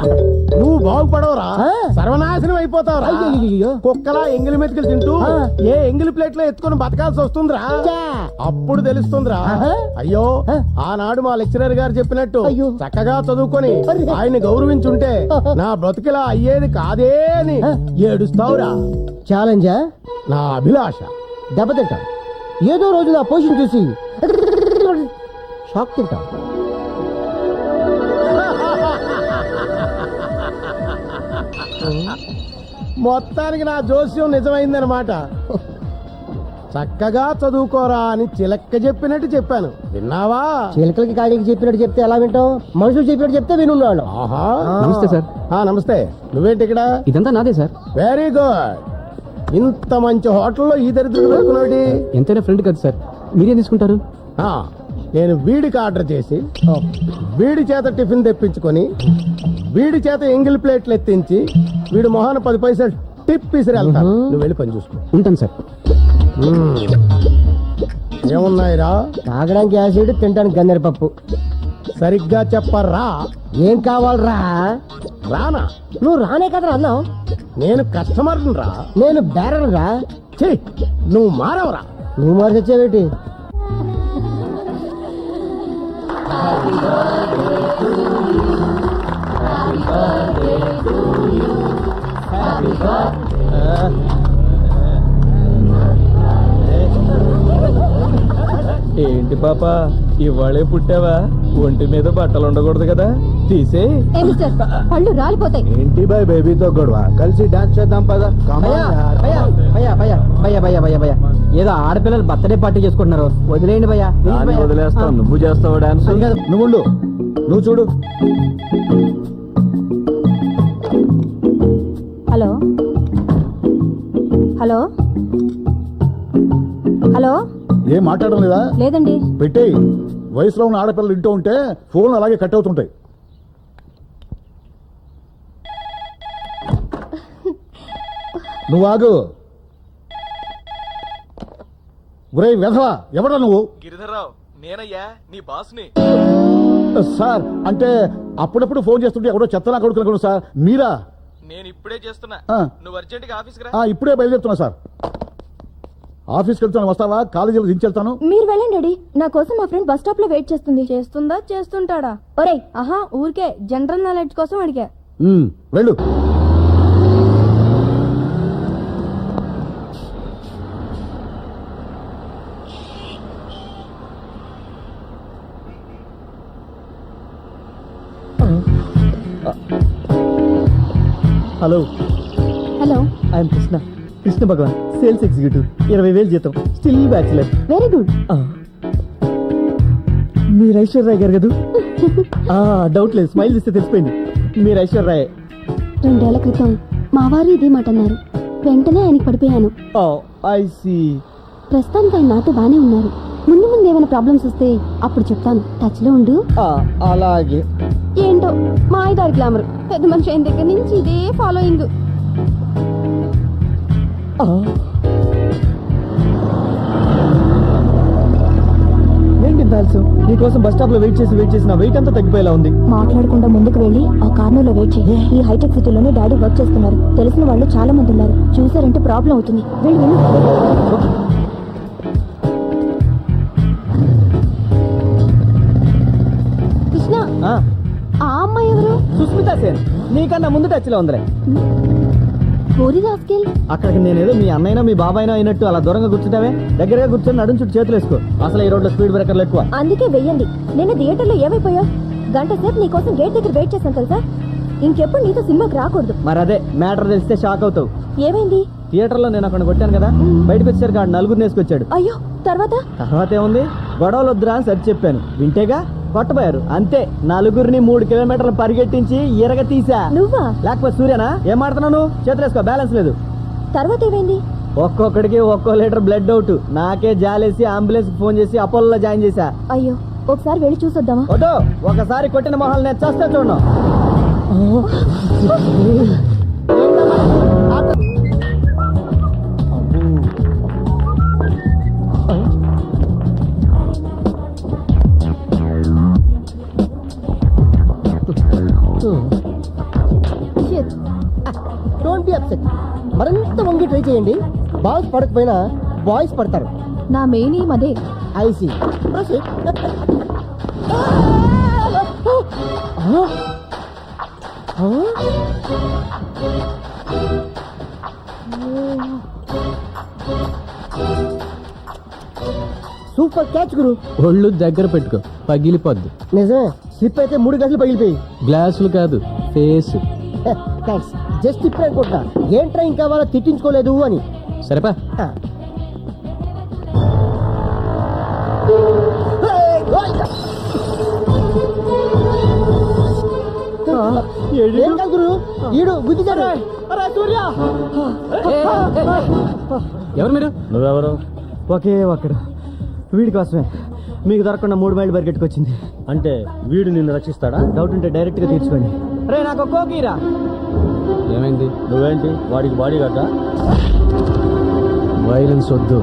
నువ్వు బాగుపడవురా, ఆ? సర్వనాశనం అయిపోతావురా. అయ్యయ్యయ్యో. కుక్కలా ఎంగిలి మెతుకులు తింటూ ఆ. ఏ ఎంగిలి ప్లేట్ లో ఎత్తుకొని బతకాల్సి వస్తుందిరా. ఛా. అప్పుడు తెలుస్తుందిరా. ఆహా. అయ్యో ఆ. ఆనాడు మా లెక్చరర్ గారు చెప్పినట్టు అయ్యో. చక్కగా చదువుకొని అరే. ఆయన్ని గౌరవించుంటే ఆహా. నా బ్రతుకిలా అయ్యేది కాదే అని ఆ. ఏడుస్తావురా. ఛాలెంజా? నా అభిలాష. దెబ్బతింటాం. ఏదో రోజు నా పొజిషన్ చూసి షాక్ తింటాం. మొత్తానికి నా జోస్యం నిజమైందనమాట. చక్కగా చదువుకోరా అని చిలక్క చెప్పినట్టు చెప్పాను, విన్నావా? చిలకలకి కాడికి చెప్పినట్టు చెప్తే ఎలా వింటాం? మనుషులు చెప్పినట్టు చెప్తే వినున్నాడు. ఆహా. నమస్తే సార్. నమస్తే. నువ్వేంటి ఇక్కడ? ఇదంతా నాదే సార్. Very good. ఇంత మంచి హోటల్లో ఈ దరిద్రుడు పెట్టుకున్నాడు. ఎంతైనా ఫ్రెండ్ కదా సార్, మీరేం తీసుకుంటారు? నేను వీడికి ఆర్డర్ చేసి వీడి చేత టిఫిన్ తెప్పించుకొని వీడి చేత ఎంగిల్ ప్లేట్లు ఎత్తించి వీడి మొహాన 10 పైసలు టిప్ ఇసిరి వెళ్తాను. నువ్వు వెళ్ళి పని చూసుకో. ఉంటాను సార్. ఏమున్నాయిరా? తాగడానికి యాసిడ్, తినడానికి గన్నేరు పప్పు. సరిగ్గా చెప్పరా. ఏం కావాలరా? రానా? నువ్వు రానే కదరా అన్నావు. నేను కస్టమర్ రా. నేను బేరర్ రా. ఛీ, నువ్వు మారవరా. నువ్వు మరి తెచ్చావేటి? ఏంటి పాప, ఇవాళే పుట్టావా? ఒంటి మీద బట్టలు ఉండకూడదు కదా, తీసే. పళ్ళు రాలిపోతాయి. ఏంటి బాయ్ బేబీతో గొడవ? కలిసి డాన్స్ చేద్దాం పదా. ఏదో ఆడపిల్లలు బర్త్డే పార్టీ చేసుకుంటున్నారు, వదిలేయండి భయ్యా. వదిలేస్తావు, నువ్వు చేస్తావు డాన్స్. నువ్వు నువ్వు చూడు. Hello hello hello. ఏం మాట్లాడడం లేదా? లేదండి. పెట్టేయి. వయసులో ఉన్న ఆడపిల్లలు ఇంటూ ఉంటే ఫోన్ అలాగే కట్ అవుతుంటాయి. నువ్వు ఆగు. ఒరే వెధవా, ఎవడా నువ్వు? గిరిధర్రావు, నేనయ్యా నీ బాస్ని. సార్ అంటే అప్పుడప్పుడు ఫోన్ చేస్తుంటే ఎవడో చెత్తనా కొడుకునుకున్నాను సార్. మీరా? నేను ఇప్పుడే చేస్తున్నా. ఆ. నువ్వు అర్జెంట్ గా ఆఫీస్కి రా. ఇప్పుడే బయలుదేరుతున్నా సార్. ఆఫీస్కి వెళ్తాను, వస్తావా? కాలేజీలో దించెళ్తాను. మీరు వెళ్ళండి డాడీ, నా కోసం మా ఫ్రెండ్ బస్ స్టాప్ లో వెయిట్ చేస్తుంది. చేస్తుందా? చేస్తుంటాడా? ఒరేయ్ ఆహా, ఊరికే జనరల్ నాలెడ్జ్ కోసం అడిగా. వెళ్ళు. Hello hello. I'm Krishna Bhagavan, sales executive. 20,000 జీతం, స్టిల్ బ్యాచులర్. Very good. మీరు ఐశ్వర్య గారు కదా? డౌట్ లేదు, స్మైల్ ఇస్తే తెలిసిపోయింది మీరు ఐశ్వర్య. 2 ఏళ్ల క్రితం మా వారు ఇదే మాట అన్నారు. వెంటనే ఆయనకి పడిపోయాను. I see. ప్రస్తుతానికి ఆయన నాతో బానే ఉన్నారు. ముందు ముందు ఏమైనా ప్రాబ్లమ్స్ వస్తే అప్పుడు చెప్తాను. టచ్ లో ఉండు. అలాగే. ఏంటో మా ఐదారు గ్లామర్, పెద్ద మనిషి అయిన దగ్గర నుంచి ఇదే ఫాలోయింగ్. ఏంటి తెలుసు, నీకోసం బస్ స్టాప్ లో వెయిట్ చేసి నా వెయిట్ అంతా తగ్గిపోయేలా ఉంది. మాట్లాడకుండా ముందుకు వెళ్ళి ఆ కార్నర్ లో వెయిట్ చేయి. ఈ హైటెక్ సిటీలోనే డాడీ వర్క్ చేస్తున్నారు. తెలిసిన వాళ్ళు చాలా మంది ఉన్నారు. చూసారంటే ప్రాబ్లం అవుతుంది. వెళ్ళి సుస్మితా సేన్ నీకన్నా ముందు టచ్ లో ఉందిలే. అక్కడికి నేనేదో మీ అన్నైనా మీ బాబాయినా అయినట్టు అలా దూరంగా కూర్చుంటావే, దగ్గరగా కూర్చొని నడుం చుట్టూ చేతులు వేసుకో. అసలు ఈ రోడ్లో స్పీడ్ బ్రేకర్లు ఎక్కువ. అందుకే వెయ్యండి. నేను థియేటర్లో ఏమైపోయా, గంట సేపు నీకోసం గేట్ దగ్గర వెయిట్ చేశాను తెలుసా. ఇంకెప్పుడు నీతో సినిమాకి రాకూడదు. మరి అదే మ్యాటర్ తెలిస్తే షాక్ అవుతావు. ఏమైంది? థియేటర్ లో నేను అక్కడ కొట్టాను కదా, బయటకు వచ్చేసరికి ఆడు నలుగురిని వేసుకొచ్చాడు. అయ్యో, తర్వాత ఏముంది, గొడవలు వద్దురా అని సరి చెప్పాను, వింటేగా కొట్టబోయారు. అంతే, నలుగురిని 3 కిలోమీటర్లు పరిగెట్టించి ఇరగ తీసా. నువ్వా? లేకపోతే సూర్యనా? ఏం మాడుతున్నాను, చేతులేసుకో, బ్యాలెన్స్ లేదు. తర్వాత ఏమైంది? ఒక్కొక్కడికి ఒక్కో లీటర్ బ్లడ్ అవుట్. నాకే జాలేసి అంబులెన్స్ ఫోన్ చేసి అపోలో జాయిన్ చేశా. అయ్యో, ఒకసారి వెళ్ళి చూసొద్దామా? వద్దు, ఒకసారి కొట్టిన మొహాలు నేను చేస్తే చూడను. Don't be upset. మరింత వంగి ట్రై చేయండి. బాల్స్ పడకపోయినా బాయ్స్ పడతారు. నా మెయిన్ ఏం అదే. ఐసీ సూపర్ క్యాచ్ గురు. ఒళ్ళు దగ్గర పెట్టుకో, పగిలిపోద్ది. నిజమే, స్లిప్ అయితే 3 గంటలు పగిలిపోయి. గ్లాసులు కాదు, ఫేస్. థ్యాంక్స్. జస్ట్ ఇప్పుడే అనుకుంటా ఏంట్రా ఇంకా వాళ్ళ తిట్టించుకోలేదు అని. సరేపా. ఏం కాదు గురు, ఈడు గుద్దిచాడు. ఎవరు మీరు? నువ్వెవరు? ఒకే ఒక్కడు, వీడి కోసమే మీకు దొరకకుండా 3 మైళ్ళు పరిగెట్టుకొచ్చింది. అంటే వీడు నిన్ను రక్షిస్తాడా? డౌట్ ఉంటే డైరెక్ట్ గా తీర్చుకోండి. రే, నాకు కోకీరా. ఏమైంది? నువ్వేంటి వాడికి బాడీ గడ్డ? వైలెన్స్ వద్దు.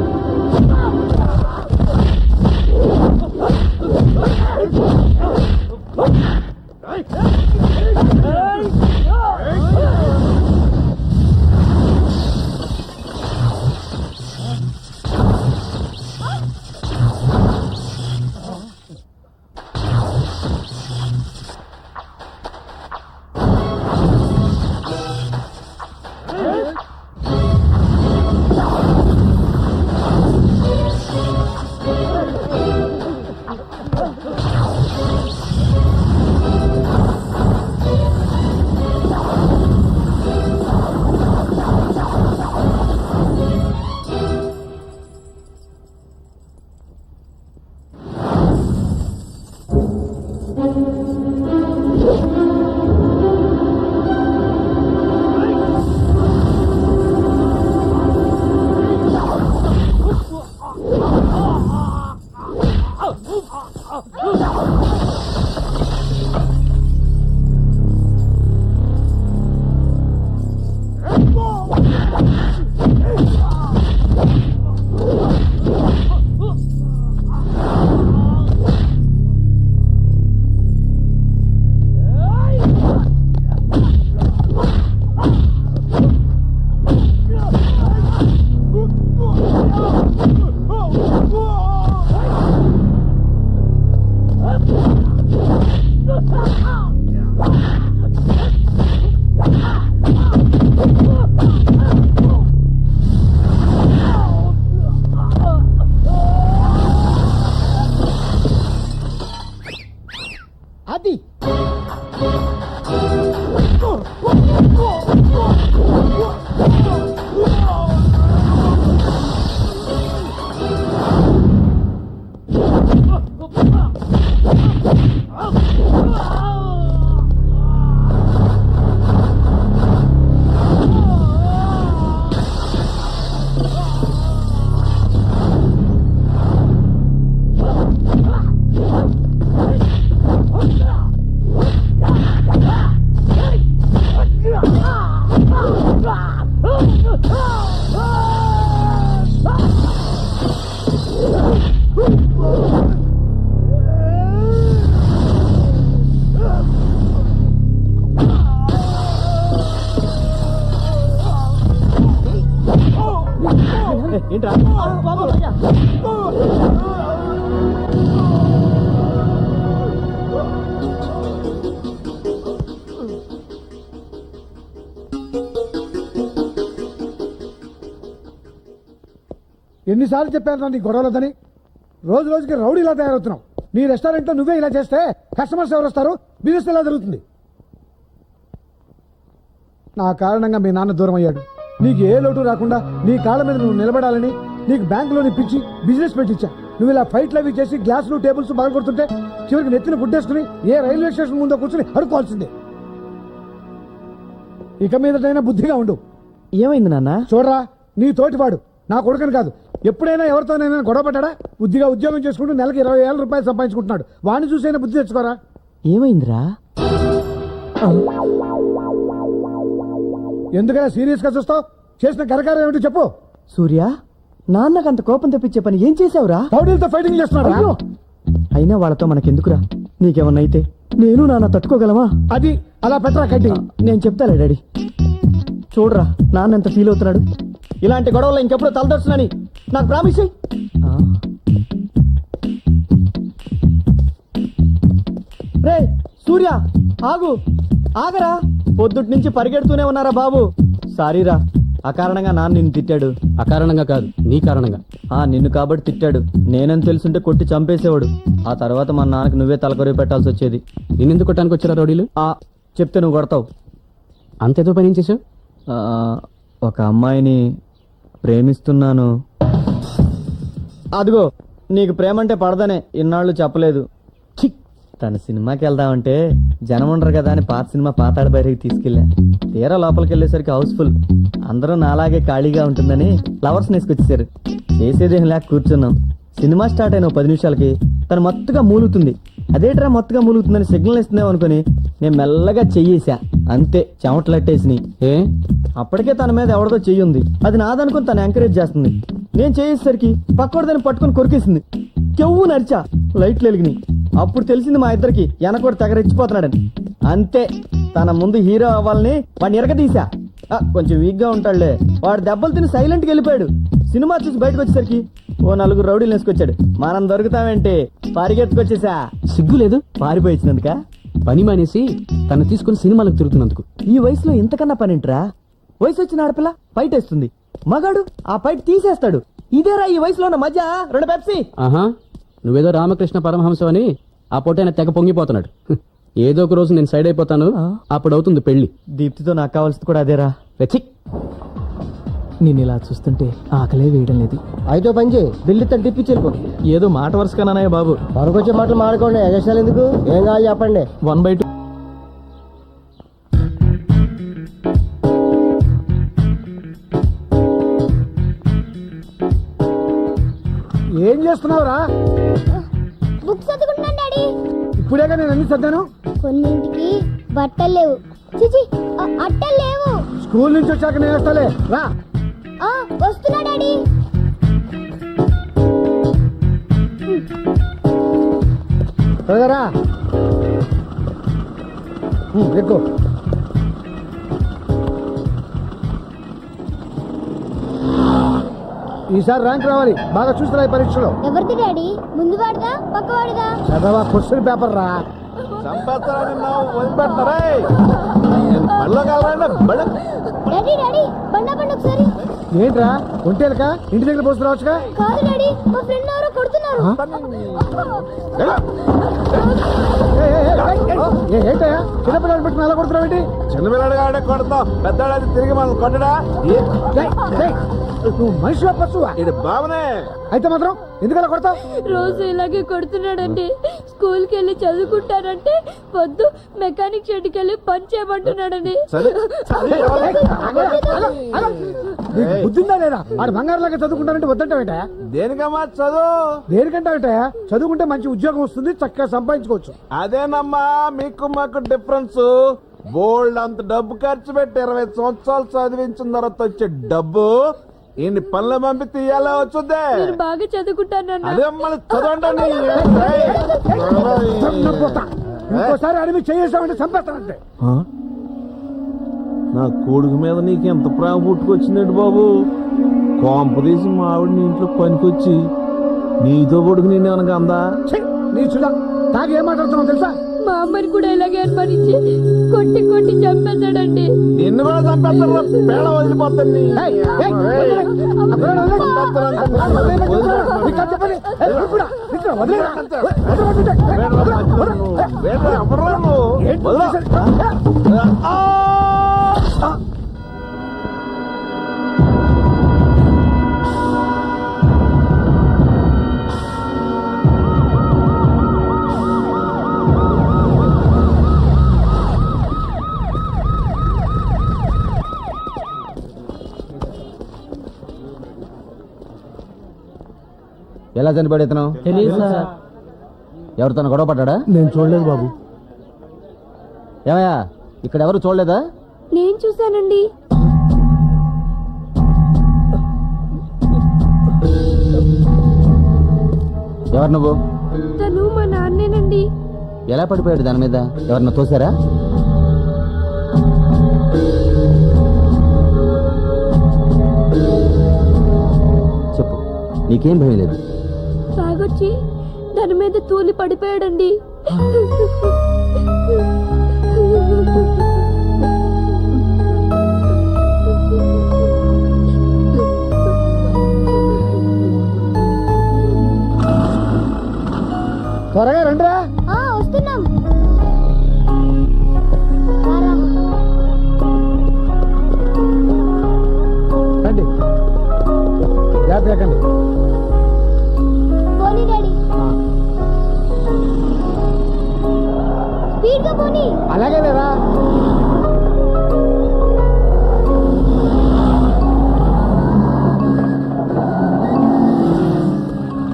అది ఏంట్రా? ఎన్నిసార్లు చెప్పాను నీ గొడవలదని? రోజు రోజుకి రౌడీలా తయారవుతున్నావు. నీ రెస్టారెంట్ లో నువ్వే ఇలా చేస్తే కస్టమర్స్ ఎవరు వస్తారు? బిజినెస్ ఎలా జరుగుతుంది? నా కారణంగా మీ నాన్న దూరం అయ్యాడు. నీకు ఏ లోటు రాకుండా నీ కాళ్ళ మీద నువ్వు నిలబడాలని నీకు బ్యాంకులోని పిచ్చి బిజినెస్ పెట్టించా. నువ్వు ఇలా ఫైట్లు అవి చేసి గ్లాసులు టేబుల్స్ బాగా కొడుతుంటే చివరికి నెత్తిన గుడ్డేసుకుని ఏ రైల్వే స్టేషన్ ముందో కూర్చుని అడుకోవాల్సిందే. ఇక మీదటైనా బుద్ధిగా ఉండు. ఏమైంది నాన్న? చూడరా, నీ తోటివాడు నా కొడుకుని కాదు, ఎప్పుడైనా ఎవరితోనైనా గొడవ పడ్డా? బుద్ధిగా ఉద్యోగం చేసుకుంటూ నెలకి 20,000 రూపాయలు సంపాదించుకుంటున్నాడు. వాడిని చూసైనా బుద్ధి తెచ్చుకోరా. ఏమైందిరా? ఎందుకైనా సీరియస్ గా చూస్తావు? చేసిన కరకారం ఏమిటో చెప్పు. సూర్య, నాన్నకు అంత కోపం తెప్పించే పని ఏం చేసావురా? రౌడీలతో ఫైటింగ్ చేస్తున్నాడు. అయినా వాళ్ళతో మనకెందుకురా? నీకేమన్నా అయితే నేను నాన్న తట్టుకోగలవా? అది అలా పెట్టరా కడ్డి. నేను చెప్తాలే డాడీ. చూడరా నాన్న ఎంత ఫీల్ అవుతున్నాడు. ఇలాంటి గొడవల్లో ఇంకెప్పుడు తలదొచ్చునని నాకు ప్రామిస్ చెయ్యి. రే సూర్య, ఆగు, ఆగరా. పొద్దుటి నుంచి పరిగెడుతూనే ఉన్నారా బాబు? సారీరా, అకారణంగా నాన్న నిన్ను తిట్టాడు. అకారణంగా కాదు, నీ కారణంగా. నిన్ను కాబట్టి తిట్టాడు. నేనని తెలుసుంటే కొట్టి చంపేసేవాడు. ఆ తర్వాత మా నాన్నకు నువ్వే తలకొరివి పెట్టాల్సి వచ్చేది. నిన్నెందుకు కొట్టడానికి వచ్చారా రౌడీలు? చెప్తే నువ్వు కొడతావు. అంతేదో పని ఏం చేసావు? ఒక అమ్మాయిని ప్రేమిస్తున్నాను. అదిగో, నీకు ప్రేమంటే పడదనే ఇన్నాళ్ళు చెప్పలేదు. తన సినిమాకి వెళ్దామంటే జనం ఉండరు కదా అని పాత సినిమా పాతాడు బయటికి తీసుకెళ్ళా. తీరా లోపలికి వెళ్ళేసరికి హౌస్ఫుల్. అందరూ నాలాగే ఖాళీగా ఉంటుందని ఫ్లవర్స్ నేసుకొచ్చేసారు. చేసేదేం లేక కూర్చున్నాం. సినిమా స్టార్ట్ అయిన 10 నిమిషాలకి తను మత్తుగా మూలుగుతుంది. అదేట్రా మత్తుగా మూలుగుతుందని సిగ్నల్ ఇస్తున్నావు అనుకుని నేను మెల్లగా చెయ్యేసా. అంతే, చెమటలట్టేసినాయి. అప్పటికే తన మీద ఎవరిదో చెయ్యుంది. అది నాదనుకుని తను ఎంకరేజ్ చేస్తుంది. నేను చేసేసరికి పక్కోడిదని పట్టుకుని కొరికేసింది. కెవ్వు నరిచా, లైట్లు వెలిగినాయి. అప్పుడు తెలిసింది మా ఇద్దరికి వెనకోటి తెగరెచ్చిపోతున్నాడని. అంతే, తన ముందు హీరో అవ్వాలని వాడిని ఎరగదీశా. కొంచెం వీక్ గా ఉంటాడులే. వాడు దెబ్బలు తిని సైలెంట్ గా వెళ్ళిపోయాడు. సినిమా చూసి బయటకు వచ్చేసరికి 4 రౌడీలు వేసుకొచ్చాడు. మనం దొరుకుతామంటే పరిగెత్తుకొచ్చేసా. సిగ్గు లేదు? పారిపోయించినందుక పని మానేసి తను తీసుకుని సినిమాలకు తిరుగుతున్నందుకు. ఈ వయసులో ఇంతకన్నా పనింట్రా? వయసు వచ్చిన ఆడపిల్ల ఫైట్ వేస్తుంది, మగాడు ఆ ఫైట్ తీసేస్తాడు. ఇదేరా ఈ వయసులో ఉన్న మధ్య 2 పెప్సీ. ఆహా, నువ్వేదో రామకృష్ణ పరమహంసం అని ఆ పొట్టైన తెగ పొంగిపోతున్నాడు. ఏదో ఒక రోజు నేను సైడ్ అయిపోతాను, అప్పుడు అవుతుంది పెళ్లి. దీప్తితో నాకు కావాల్సింది కూడా అదేరా. నేను ఇలా చూస్తుంటే ఆకలే వేయడం లేదు. అయితే పని చేయి, ఢిల్లీ టిప్పించి వెళ్ళిపో. ఏదో మాట వరుసగానయ్య బాబు. వరకొచ్చే మాటలు మాడుకోండి, ఎగస్టాలు ఎందుకు? ఏం కావాలి చెప్పండి. 1/2. ఏం చేస్తున్నావురా? బుక్స్ చదువుకుంటున్నాను డాడీ. ఇప్పుడేగా నేను అన్ని సర్దాను. కొన్నింటికి బట్టలు లేవు. చిచి, అట్టలు లేవు. స్కూల్ నుంచి వచ్చాక నేను వస్తాలే, రా. వస్తున్నా డాడీ. త్వరగా ఎక్కువ. ఈసారి ర్యాంక్ రావాలి, బాగా చూస్తున్నా ఈ పరీక్షలో. ఎవరిది డాడీ? ముందు వాడిదా పక్క వాడిదా? చదవా, క్వశ్చన్ పేపర్ రా. డాడీ డాడీ, బండా బండి ఒకసారి. ఏంట్రా, ఒంటేలక ఇంటి దగ్గర పోస్తున్నావచ్చుగా? కాదు డాడీ, మా ఫ్రెండ్ ఎవరో కొడుతున్నారు. ఏంటయ్యా చిన్నపిల్లలు పెట్టుకుని అలా కొడుతున్నావు ఏంటి? చిన్నపిల్లడు కాబట్టి కొడతాం, పెద్దవాడు తిరిగి మనం కొట్టడా? నువ్వు మనిషివా పశువా? ఇది బావనే. అయితే మాత్రం ఎందుకలా కొడతావు? రోజు ఇలాగే కొడుతున్నాడండి. స్కూల్ కి వెళ్ళి చదువుకుంటానంటే వద్దు, మెకానిక్ షెడ్కి వెళ్ళి పని చేయమంటున్నాడని. బుద్ధిందా లేదా? ఆడు బంగారులాగా చదువుకుంటానంటే వద్దంటావేట? దేనికమ్మా చదువు? దేనికంటావేట? చదువుకుంటే మంచి ఉద్యోగం వస్తుంది, చక్కగా సంపాదించుకోవచ్చు. అదేనమ్మా మీకు మాకు డిఫరెన్స్. బోల్డ్ అంత డబ్బు ఖర్చు పెట్టి 20 సంవత్సరాలు చదివించిన తర్వాత వచ్చే డబ్బు ఇన్ని పనులు పంపి తీయాలా వచ్చుద్దే? బాగా చదువుకుంటాను. అదే మళ్ళీ చదవండి. ఇంకోసారి అడిగి చేసామంటే చంపేస్తానంటే. నా కొడుకు మీద నీకు ఎంత ప్రేమ పుట్టుకొచ్చిందండి బాబు? కొంప తీసి మా ఆవిడ నీ ఇంట్లో పనికొచ్చి నీతో కొడుకు నేనేమనగా అందా? నీ చూడ తాగి ఏం మాట్లాడుతున్నావు తెలుసా? మా అమ్మని కూడా ఇలాగే అనుమానించి కొట్టి కొట్టి చంపేశాడండి. నేను నిన్ను కూడా చంపేస్తారు పేడ వదిలిపోతుంది ఎలా చనిపోయాడు ఇతను? ఎవరితో గొడవ పడ్డా? నేను చూడలేదు బాబు. ఏమయ్యా ఇక్కడ ఎవరు చూడలేదా? నేను చూశానండి. ఎవరు నువ్వు? తను మా నాన్నేనండి. ఎలా పడిపోయాడు దాని మీద? ఎవరన్నా తోసారా? చెప్పు, నీకేం భయం లేదు? తాగొచ్చి దాని మీద తూలి పడిపోయాడండి. త్వరగా రండిరా. వస్తున్నాం. రండి, జాగ్రత్త. పోనీ డాడీ, స్పీడ్ గా పోనీ. అలాగే లేరా.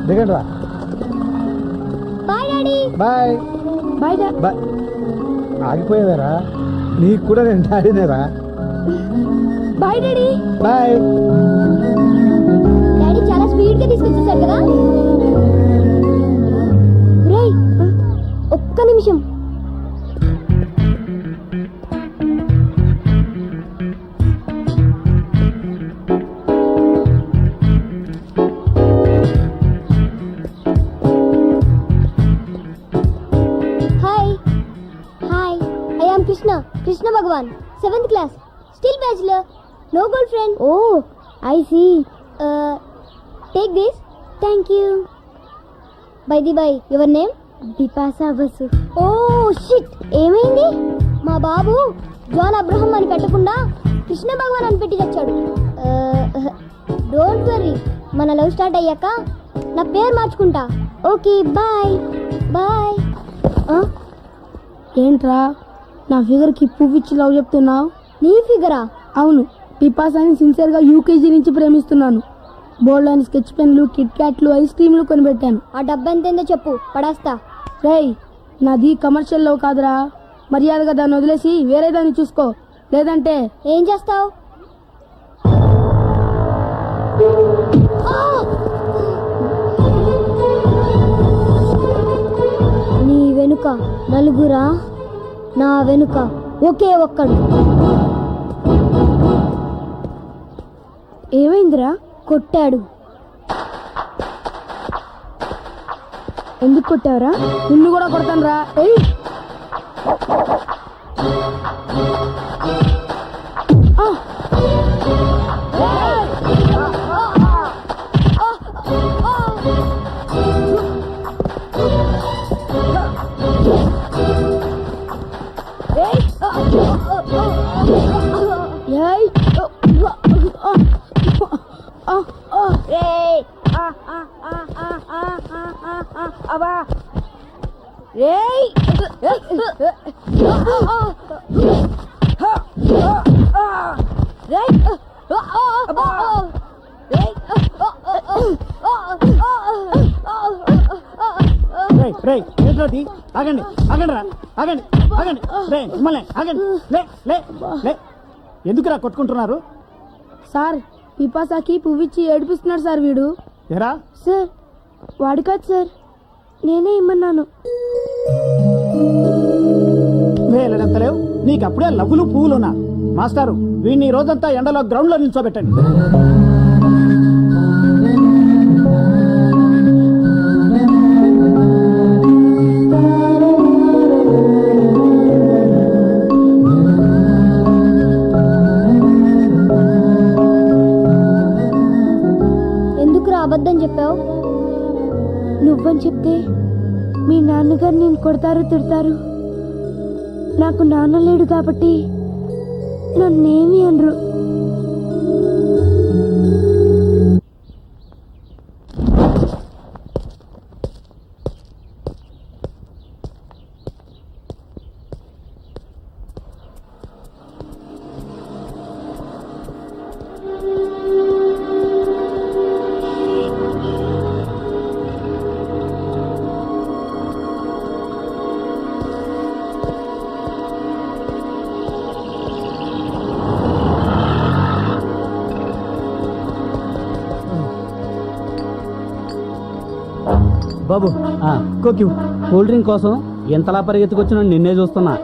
దిగండి రా. Bye daddy. Bye bye bye. ఆగిపోయేవారా? నీకు కూడా నేను డాడీనేరా. Bye daddy. బాయ్. డాడీ చాలా స్పీడ్ గా తీసుకొచ్చేసారు కదా. రేయ్, ఒక్క నిమిషం. Krishna Bhagwan, 7th class, still bachelor, no girlfriend. Oh, I see. Take this. Thank you. By the by, your name? Bipasa Basu. Oh shit, ఏమైంది? మా బాబు జాన్ అబ్రహం అని పెట్టకుండా కృష్ణ భగవాన్ అని పెట్టి తెచ్చాడు. డోంట్ వరీ, మన లవ్ స్టార్ట్ అయ్యాక నా పేరు మార్చుకుంటా. Okay, bye bye. ఏంట్రా నా ఫిగర్ కి పువ్విచ్చి లవ్ చెప్తున్నావు? నీ ఫిగరా? అవును, పిపాసాని సిన్సియర్ గా యూకేజీ నుంచి ప్రేమిస్తున్నాను. బోర్డు అని స్కెచ్ పెన్లు, కిట్ క్యాట్లు, ఐస్ క్రీమ్లు కొనిపెట్టాను. ఆ డబ్బా ఎంతైందో చెప్పు, పడేస్తా. రేయ్, నాది కమర్షియల్ లవ్ కాదురా. మర్యాదగా దాన్ని వదిలేసి వేరే దాన్ని చూసుకో, లేదంటే ఏం చేస్తావు? నీ వెనుక నలుగురా, నా వెనుక ఒకే ఒక్కడు. ఏమైందిరా? కొట్టాడు. ఎందుకు కొట్టావురా? నిన్ను కూడా కొడతాను రా. ఆగండి ఆగండి రా, ఆగండి ఆగండి. మిమ్మల్ని ఆగండి. లే లే లే, ఎందుకురా కొట్టుకుంటున్నారు? సార్, పిపాసాకి పువ్విచ్చి ఏడిపిస్తున్నాడు సార్ వీడు. ఎరా సార్, వాడు కాదు సార్, నేనే ఇమ్మన్నాను. లేవు, నీకు అప్పుడే లవ్వులు పువ్వులున్నా. మాస్టారు, వీడిని ఈ రోజంతా ఎండలో గ్రౌండ్ లో నిల్చోబెట్టండి. ఇవ్వని చెప్తే మీ నాన్నగారు నేను కొడతారు తిడతారు. నాకు నాన్న లేడు కాబట్టి నన్నేమి అనరు. బాబు కోక్యూ కూల్ డ్రింక్ కోసం ఎంతలా పరిగెత్తుకొచ్చినా నిన్నే చూస్తున్నా.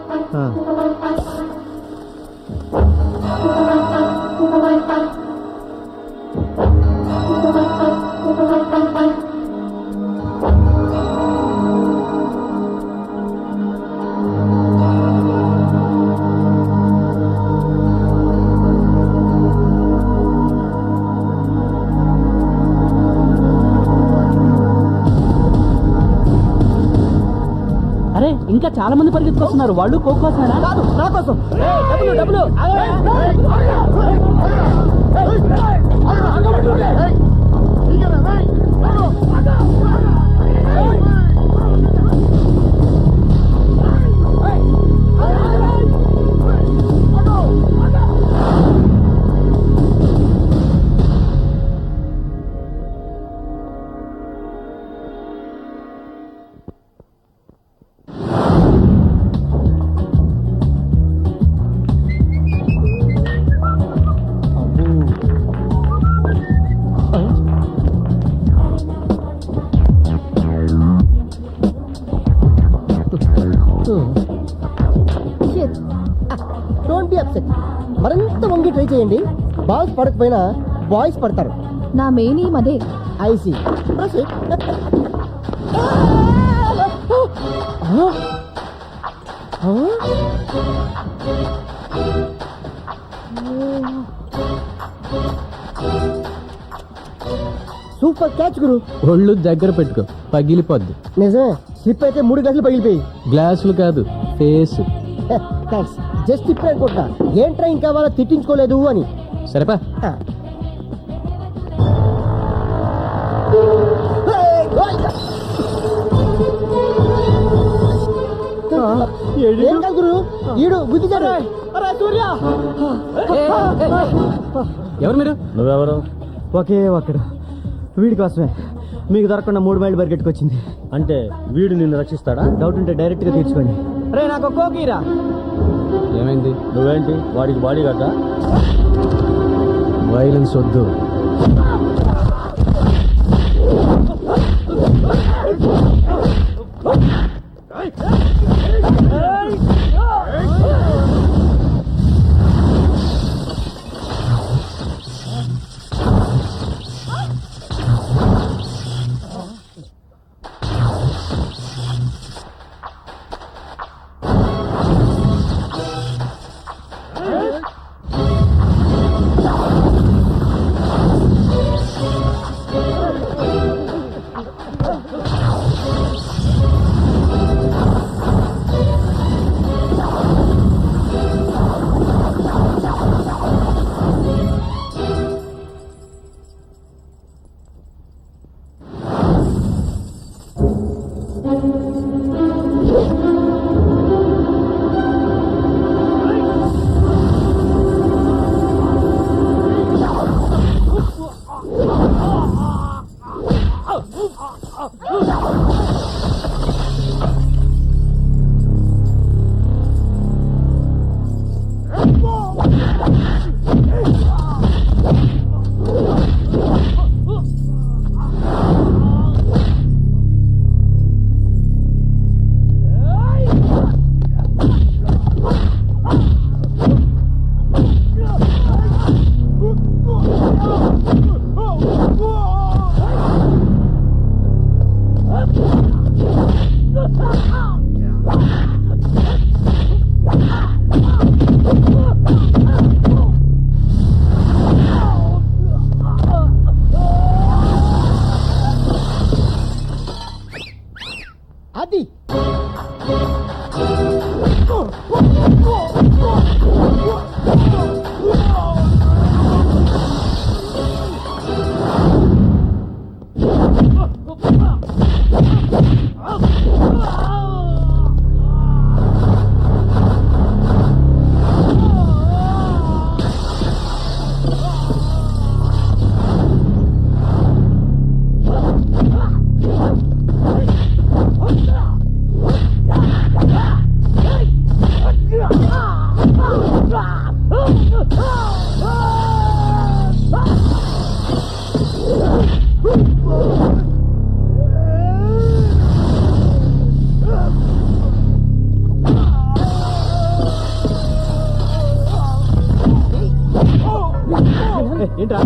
అరే ఇంకా చాలా మంది పరిగెత్తుకొస్తున్నారు. వాళ్ళు కోక్ కోసమేనా? కాదు, నా కోసం. డబ్బులు డోంట్ బి అప్సెట్. మరింత వంగి ట్రై చేయండి. బాల్స్ పడకపోయినా బాయ్స్ పడతారు. నా మెయిన్ ఈ అదే. ఐసి సూపర్ క్యాచ్ గురు. ఒళ్ళు దగ్గర పెట్టుకో, పగిలిపోద్ది. నిజమే, స్లిప్ అయితే 3 గ్లాసులు పగిలిపోయి. గ్లాసులు కాదు, ఫేస్. థ్యాంక్స్. జస్ట్ ఇప్పుడు అనుకుంటా ఏంట్రా ఇంకా వాళ్ళ తిట్టించుకోలేదు అని. సరేపా. ఏం కాదు గురు, ఈడు గుద్దిచాడు. సూర్య, ఎవరు మీరు? నువ్వెవరు? ఒకే ఒక్కడు, వీడి కోసమే మీకు దొరకకుండా 3 మైళ్ళు పరిగెట్టుకొచ్చింది. అంటే వీడు నిన్ను రక్షిస్తాడా? డౌట్ ఉంటే డైరెక్ట్ గా తీర్చుకోండి. రే నాకు కోకీరా. ఏమైంది? నువ్వేంటి వాడికి బాడీ కట్టా? వైలెన్స్ వద్దు. ఏంట్రా